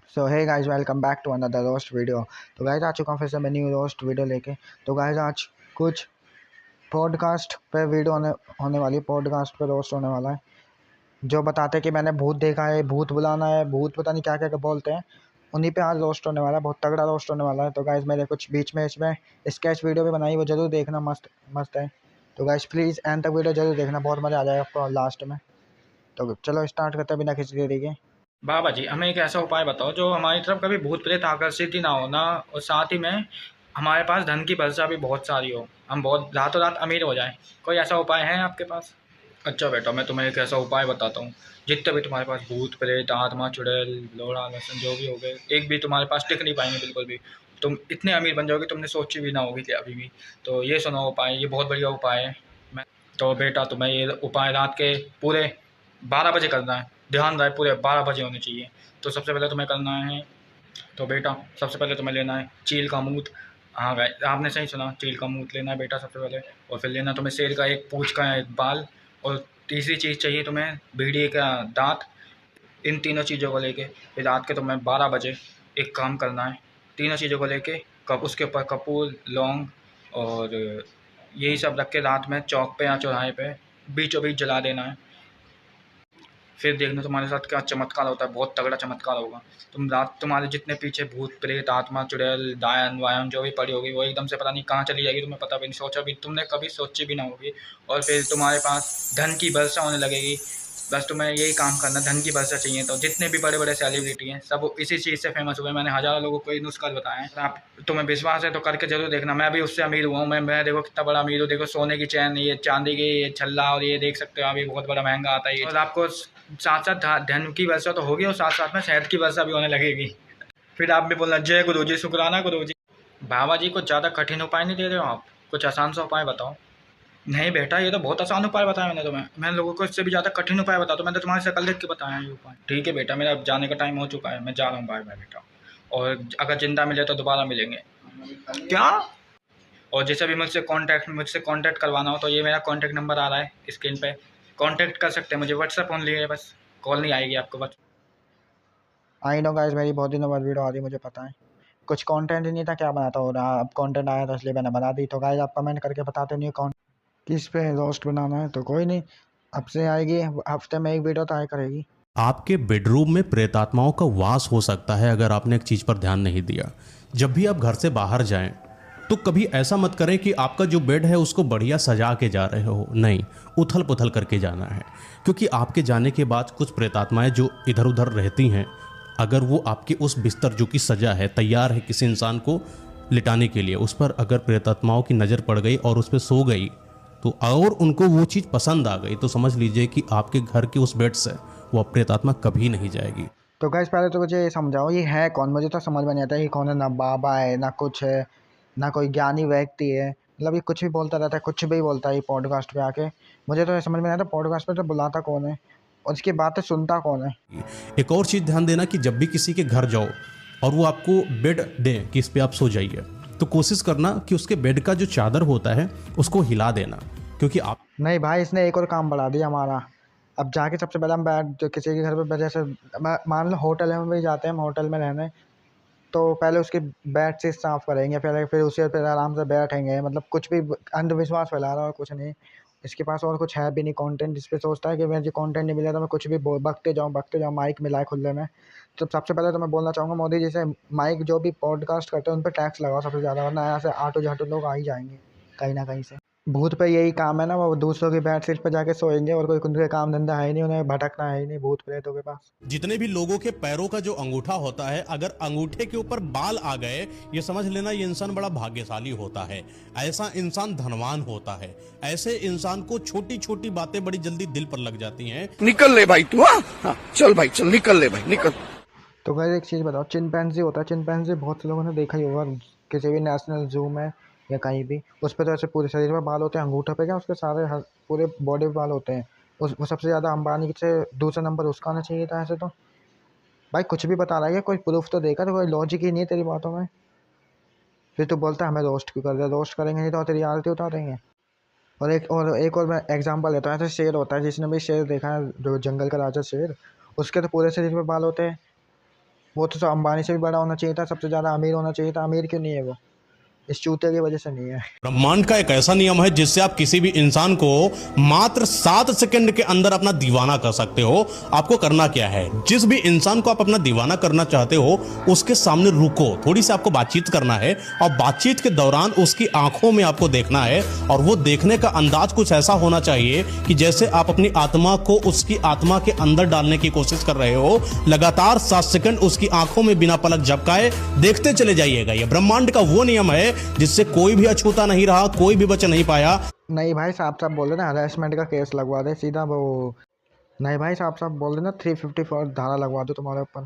So hey guys, welcome back to another roast video. तो guys आ चुका हूँ फिर से मैं न्यू रोस्ट वीडियो लेके। तो गाइस आज कुछ पॉडकास्ट पे वीडियो होने वाली, पॉडकास्ट पे रोस्ट होने वाला है जो बताते हैं कि मैंने भूत देखा है, भूत बुलाना है, भूत पता नहीं क्या क्या क्या बोलते हैं। उन्हीं पे आज रोस्ट होने वाला है, बहुत तगड़ा रोस्ट होने वाला है। तो गाइस मेरे कुछ बीच में इसमें स्केच वीडियो भी बनाई, वो जरूर देखना, मस्त मस्त है। तो गाइस प्लीज़ एंड तक वीडियो जरूर देखना, बहुत मज़ा आ जाएगा आपको लास्ट में। तो चलो स्टार्ट करते हैं बिना किसी देरी के। बाबा जी, हमें एक ऐसा उपाय बताओ जो हमारी तरफ कभी भूत प्रेत आकर्षित ही ना हो ना, और साथ ही में हमारे पास धन की वर्षा भी बहुत सारी हो, हम बहुत रातों रात अमीर हो जाएं। कोई ऐसा उपाय है आपके पास? अच्छा बेटा, मैं तुम्हें एक ऐसा उपाय बताता हूँ। जितने भी तुम्हारे पास भूत प्रेत आत्मा चुड़ैल लोड़ा लसन जो भी हो गए, एक भी तुम्हारे पास टिक नहीं पाएंगे बिल्कुल भी। तुम इतने अमीर बन जाओगे, तुमने सोची भी ना होगी कि अभी भी। तो ये सुनो उपाय, ये बहुत बढ़िया उपाय है। मैं तो बेटा तुम्हें ये उपाय रात के पूरे 12 बजे करना है। ध्यान रहे, पूरे 12 बजे होने चाहिए। तो सबसे पहले तुम्हें करना है, तो बेटा सबसे पहले तुम्हें लेना है चील का मूत। हाँ भाई, आपने सही सुना, चील का मूत लेना है बेटा सबसे पहले। और फिर लेना तुम्हें शेर का एक पूँछ का एक बाल। और तीसरी चीज़ चाहिए तुम्हें भेड़िए का दांत। इन तीनों चीज़ों को लेके फिर रात के तुम्हें 12 बजे एक काम करना है। तीनों चीज़ों को लेके कब उसके ऊपर कपूर लौंग और यही सब रख के रात में चौक पे या चौराहे पे बीचों बीच जला देना है। फिर देखना तुम्हारे साथ क्या चमत्कार होता है, बहुत तगड़ा चमत्कार होगा। तुम रात तुम्हारे जितने पीछे भूत प्रेत आत्मा चुड़ैल डायन वायन जो भी पड़ी होगी, वो एकदम से पता नहीं कहाँ चली जाएगी, तुम्हें पता भी नहीं, सोचा भी तुमने कभी सोची भी ना होगी। और फिर तुम्हारे पास धन की वर्षा होने लगेगी। बस तुम्हें यही काम करना, धन की वर्षा चाहिए। तो जितने भी बड़े बड़े सेलिब्रिटी हैं सब इसी चीज़ से फेमस हुए। मैंने हज़ारों लोगों को ये नुस्खा बताया है। आप तुम्हें विश्वास है तो करके जरूर देखना। मैं भी उससे अमीर हुआ हूँ। मैं देखो कितना बड़ा अमीर हूँ। देखो सोने की चैन, ये चांदी की ये छल्ला, और ये देख सकते हो आप, ये बहुत बड़ा महंगा आता है ये। और आपको साथ साथ धन की वर्षा तो होगी और साथ साथ में शहद की वर्षा भी होने लगेगी। फिर आप भी बोलना जय गुरु जी, शुक्राना गुरु जी। बाबा जी कुछ ज़्यादा कठिन उपाय नहीं दे रहे हो आप, कुछ आसान सा उपाय बताओ। नहीं बेटा, ये तो बहुत आसान उपाय बताया मैंने तुम्हें। मैंने लोगों को इससे भी ज़्यादा कठिन उपाय बताया, तो मैंने तुम्हारी शक्ल देख के बताया ये उपाय। ठीक है बेटा, मेरा अब जाने का टाइम हो चुका है, मैं जा रहा हूँ। बाय बाय बेटा। और अगर जिंदा मिले तो दोबारा मिलेंगे। क्या? और जैसे भी मुझसे कांटेक्ट करवाना हो तो ये मेरा कांटेक्ट नंबर आ रहा है स्क्रीन पे, कांटेक्ट कर सकते हैं मुझे। व्हाट्सएप ऑनली है, बस कॉल नहीं आएगी आपको बस। आई नो गाइस, मेरी बहुत दिनों बाद वीडियो आ रही, मुझे पता है। कुछ कंटेंट ही नहीं था, क्या बनाता हो रहा। अब कंटेंट आया तो इसलिए मैंने बना दी। तो गाइस आप कमेंट करके बताते नहीं कौन किस पे रोस्ट बनाना है। तो कोई नहीं, अब से आएगी, हफ्ते में एक वीडियो तो आया करेगी। आपके बेडरूम में प्रेतात्माओं का वास हो सकता है अगर आपने एक चीज़ पर ध्यान नहीं दिया। जब भी आप घर से बाहर जाएं तो कभी ऐसा मत करें कि आपका जो बेड है उसको बढ़िया सजा के जा रहे हो। नहीं, उथल पुथल करके जाना है, क्योंकि आपके जाने के बाद कुछ प्रेतात्माएं जो इधर उधर रहती हैं, अगर वो आपके उस बिस्तर जो कि सजा है, तैयार है किसी इंसान को लिटाने के लिए, उस पर अगर प्रेतात्माओं की नज़र पड़ गई और उस पर सो गई तो, और उनको वो चीज़ पसंद आ गई, तो समझ लीजिए कि आपके घर के उस बेड से वो प्रेतात्मा कभी नहीं जाएगी। तो गाइस पहले तो मुझे ये समझाओ, ये है कौन? मुझे तो समझ में नहीं आता ये कौन है। ना बाबा है, ना कुछ है, ना कोई ज्ञानी व्यक्ति है। मतलब ये कुछ भी बोलता रहता है, कुछ भी बोलता है ये पॉडकास्ट पे आके। मुझे तो ये समझ में नहीं आता पॉडकास्ट पे तो बुलाता कौन है और इसकी बातें सुनता कौन है। एक और चीज़ ध्यान देना कि जब भी किसी के घर जाओ और वो आपको बेड दें कि इस पे आप सो जाइए, तो कोशिश करना कि उसके बेड का जो चादर होता है उसको हिला देना, क्योंकि आप नहीं भाई, इसने एक और काम बढ़ा दिया हमारा। अब जाके सबसे पहले हम बैठ जो किसी के घर पे, जैसे मान लो होटल में भी जाते हैं हम होटल में रहने, तो पहले उसकी बेड शीट साफ करेंगे, पहले फिर उसे फिर आराम से बैठेंगे। मतलब कुछ भी अंधविश्वास फैला रहा है और कुछ नहीं। इसके पास और कुछ है भी नहीं कंटेंट, जिस पे सोचता है कि मुझे कंटेंट नहीं मिला तो मैं कुछ भी बकते जाऊँ, माइक मिलाए खुले में। तो सबसे पहले तो मैं बोलना चाहूँगा मोदी जी से, माइक जो भी पॉडकास्ट करते हैं उन पर टैक्स लगाओ सबसे ज़्यादा, वरना यहाँ से आटो झाटो लोग आ ही जाएंगे कहीं ना कहीं से। भूत पे यही काम है ना, वो दूसरों की बेड शीट पे जाके सोएंगे और कोई उनके काम धंधा है ही नहीं, उन्हें भटकना है ही नहीं भूत प्रेतों के पास। जितने भी लोगों के पैरों का जो अंगूठा होता है, अगर अंगूठे के ऊपर बाल आ गए, ये समझ लेना ये इंसान बड़ा भाग्यशाली होता है। ऐसा इंसान धनवान होता है। ऐसे इंसान को छोटी छोटी बातें बड़ी जल्दी दिल पर लग जाती हैं। निकल ले भाई तू। हाँ, चल भाई चल, निकल ले भाई निकल। तो गाइस एक चीज़ बताओ, चिंपैंजी होता है, चिंपैंजी बहुत से लोगों ने देखा ही होगा किसी भी नेशनल जू में या कहीं भी। उस पर तो ऐसे पूरे शरीर में बाल होते हैं, अंगूठे पे क्या उसके सारे पूरे बॉडी पे बाल होते हैं। वो सबसे ज़्यादा अंबानी से दूसरा नंबर उसका आना चाहिए था ऐसे तो। भाई कुछ भी बता रहा है, कोई प्रूफ तो देखा, तो कोई लॉजिक ही नहीं है तेरी बातों में। फिर तो बोलता है हमें रोस्ट क्यों कर रहे, रोस्ट करेंगे नहीं तो तेरी आरती उतारेंगे। और मैं एग्जांपल लेता हूँ, ऐसे शेर होता है, जिसने भी शेर देखा है, जो जंगल का राजा शेर, उसके तो पूरे शरीर में बाल होते हैं। वो तो अंबानी से भी बड़ा होना चाहिए था, सबसे ज़्यादा अमीर होना चाहिए था। अमीर क्यों नहीं है वो? इस चूते की वजह से नहीं है। ब्रह्मांड का एक ऐसा नियम है जिससे आप किसी भी इंसान को मात्र 7 सेकंड के अंदर अपना दीवाना कर सकते हो। आपको करना क्या है, जिस भी इंसान को आप अपना दीवाना करना चाहते हो उसके सामने रुको, थोड़ी सी आपको बातचीत करना है और बातचीत के दौरान उसकी आंखों में आपको देखना है और वो देखने का अंदाज कुछ ऐसा होना चाहिए कि जैसे आप अपनी आत्मा को उसकी आत्मा के अंदर डालने की कोशिश कर रहे हो। लगातार 7 सेकंड उसकी आंखों में बिना पलक झपकाए देखते चले जाइएगा। यह ब्रह्मांड का वो नियम है जिससे कोई भी अछूता नहीं रहा, कोई भी बच नहीं पाया। नहीं भाई, साहब साहब बोल रहे ना हरासमेंट का केस लगवा दे सीधा वो। नहीं भाई, साहब साहब बोल रहे ना 354 धारा लगवा दो तुम्हारे ऊपर।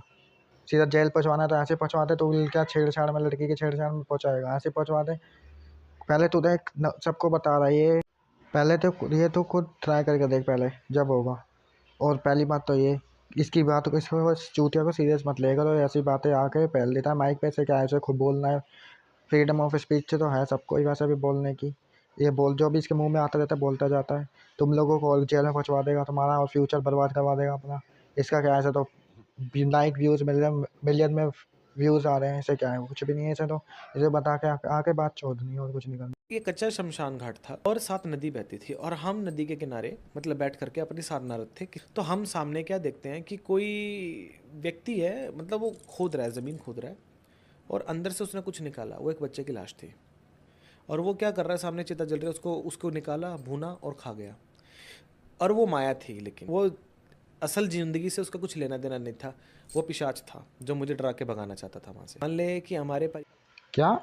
सीधा जेल पहुंचवाना है तो ऐसे पहुंचवाते, तो क्या छेड़छाड़ में, लड़की की छेड़छाड़ में पहुंचाएगा, ऐसे पहुंचवा दे। पहले तू देख, सबको बता रहा है ये। पहले तो ये तो खुद ट्राई करके देख पहले, जब होगा। और पहली बात तो ये, इसकी बात को, इसको चूतिया को सीरियस मत लेगा। तो ऐसी बातें आके पहल देता है माइक पे, से क्या है, खुद बोलना है। फ्रीडम ऑफ स्पीच तो है सबको ही वैसे भी बोलने की। ये बोल, जो भी इसके मुंह में आता रहता है बोलता जाता है। तुम लोगों को और जेल में पहुंचवा देगा तुम्हारा, और फ्यूचर बर्बाद करवा देगा अपना। इसका क्या है, ऐसे तो लाइक व्यूज़ मिलियन मिलियन में व्यूज़ आ रहे हैं, इसे क्या है, कुछ भी नहीं है इसे तो। इसे बता के आके बात छोड़नी है और कुछ नहीं करना। ये कच्चा शमशान घाट था और साथ नदी बहती थी और हम नदी के किनारे मतलब बैठ करके अपनी साधनारत थे। तो हम सामने क्या देखते हैं कि कोई व्यक्ति है, मतलब वो खोद रहा है, ज़मीन खोद रहा है और अंदर से उसने कुछ निकाला। वो एक बच्चे की लाश थी और वो क्या कर रहा है, सामने चिता जल रही है, उसको उसको निकाला, भूना और खा गया। और वो माया थी, लेकिन वो असल ज़िंदगी से उसका कुछ लेना देना नहीं था। वो पिशाच था जो मुझे डरा के भगाना चाहता था वहाँ से। मान ले कि हमारे क्या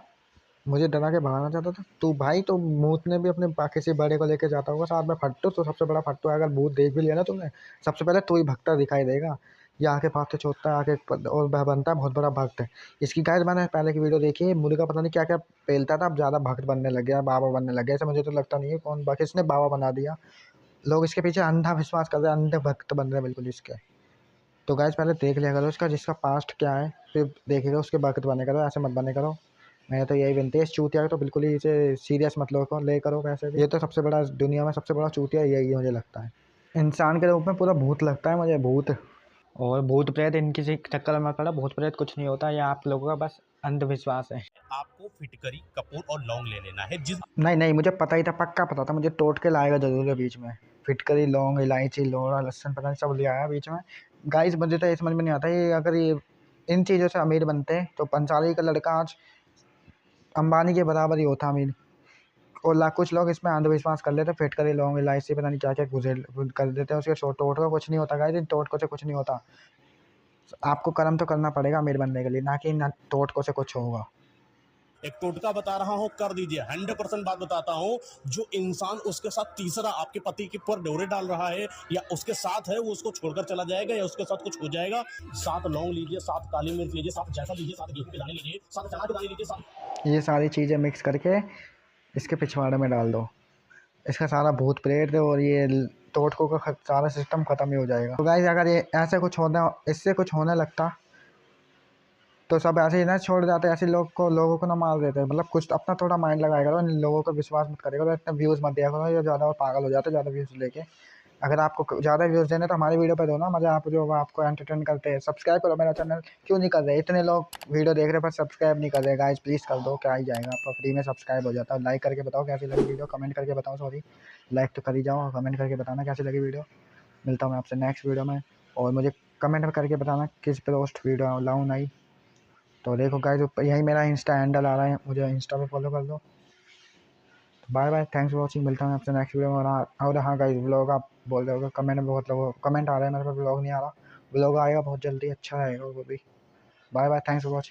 मुझे डरा के भगाना चाहता था तू? भाई तो भूत ने भी अपने किसी बड़े को लेके जाता होगा साथ में। फट्टू तो सबसे बड़ा फट्टू है। अगर भूत देख भी लिया ना तुमने, सबसे पहले तू ही भक्ता दिखाई देगा। ये आके पाँव से छोड़ता है, आके और बनता है बहुत बड़ा भक्त है। इसकी गाइस मैंने पहले की वीडियो देखी है, मुर्गा पता नहीं क्या क्या पेलता था, अब ज़्यादा भक्त बनने लग गया, बाबा बनने लग गया। ऐसा मुझे तो लगता नहीं है कौन बाकी इसने बाबा बना दिया। लोग इसके पीछे अंधा विश्वास कर रहे हैं, अंधे भक्त बन रहे हैं बिल्कुल इसके। तो गाइस पहले देख लिया करो इसका, जिसका पास्ट क्या है, फिर देखेगा उसके भक्त बने करो, ऐसे मत बने करो। मैं तो यही विनती है, इस चूतिया को तो बिल्कुल ही इसे सीरियस मत लो ले करो वैसे भी। ये तो सबसे बड़ा दुनिया में सबसे बड़ा चूतिया यही है मुझे लगता है। इंसान के रूप में पूरा भूत लगता है मुझे, भूत। और भूत प्रेत इनकी से चक्कर में पड़ा, भूत प्रेत कुछ नहीं होता, ये आप लोगों का बस अंधविश्वास है। आपको फिटकरी, कपूर और लौंग ले लेना है। जिस नहीं नहीं, मुझे पता ही था, पक्का पता था, मुझे टोट के लाएगा जरूर है बीच में। फिटकरी, लौंग, इलायची, लोड़ा, लहसुन, पता नहीं सब ले आया बीच में। गाइस मुझे तो ये समझ में नहीं आता, ये अगर ये इन चीज़ों से अमीर बनते हैं तो पंसाली का लड़का आज अंबानी के बराबर ही होता अमीर। और कुछ लोग इसमें अंधविश्वास कर लेते, फिटकरी, लौंग, इलायची, पता नहीं क्या क्या गुजर कर देते हैं उसके। टोट का कुछ नहीं होता गाइस, इन टोटकों से कुछ नहीं होता। आपको कर्म तो करना पड़ेगा अमीर बनने के लिए, ना कि इन टोटकों से कुछ होगा। एक टोटका बता रहा हूँ, कर दीजिए। 100% बात बताता हूँ। जो इंसान उसके साथ तीसरा आपके पति के पर डोरे डाल रहा है या उसके साथ है, वो उसको छोड़कर चला जाएगा या उसके साथ कुछ हो जाएगा। 7 लौंग लीजिए, 7 काली मिर्च लीजिए, 7 जायफल लीजिए, 7 गेहूं के दाने लीजिए, 7 चना के दाने लीजिए, 7 ये सारी चीज़ें मिक्स करके इसके पिछवाड़े में डाल दो। इसका सारा भूत प्रेत और ये टोटकों का सारा सिस्टम ख़त्म ही हो जाएगा। तो गाइस अगर ये ऐसे कुछ होना, इससे कुछ होने लगता तो सब ऐसे ही ना छोड़ जाते, ऐसे लोगों को ना मार देते। मतलब कुछ अपना थोड़ा माइंड लगाया करो, इन लोगों को विश्वास मत करेगा, तो इतना व्यूज़ मत दिया करो, ये ज़्यादा पागल हो जाते ज़्यादा व्यूज़ लेके। अगर आपको ज़्यादा व्यूज़ देने तो हमारी वीडियो पे दो ना, मज़ा आप जो आपको एंटरटेन करते हैं। सब्सक्राइब करो मेरा चैनल, क्यों नहीं कर रहे? इतने लोग वीडियो देख रहे पर सब्सक्राइब नहीं कर रहे। गाइस प्लीज़ कर दो, क्या ही जाएगा, आपका फ्री में सब्सक्राइब हो जाता है। लाइक करके बताओ कैसी लगी वीडियो, कमेंट करके बताओ, सॉरी लाइक तो कर ही जाओ, कमेंट करके बताना कैसी लगी वीडियो। मिलता हूँ मैं आपसे नेक्स्ट वीडियो में, और मुझे कमेंट करके बताना किस पे रोस्ट वीडियो लाऊँ नहीं। तो देखो गाइस, यही मेरा इंस्टा हैंडल आ रहा है, मुझे इंस्टा पे फॉलो कर दो। Bye bye, thanks for watching, मिलता हूँ आपसे नेक्स्ट वीडियो में। और हाँ गाइस, व्लॉग आप बोल रहे हो, कमेंट में बहुत लोगों कमेंट आ रहे हैं, मेरे पास व्लॉग नहीं आ रहा। व्लॉग आएगा बहुत जल्दी, अच्छा रहेगा वो भी। Bye bye, thanks for watching.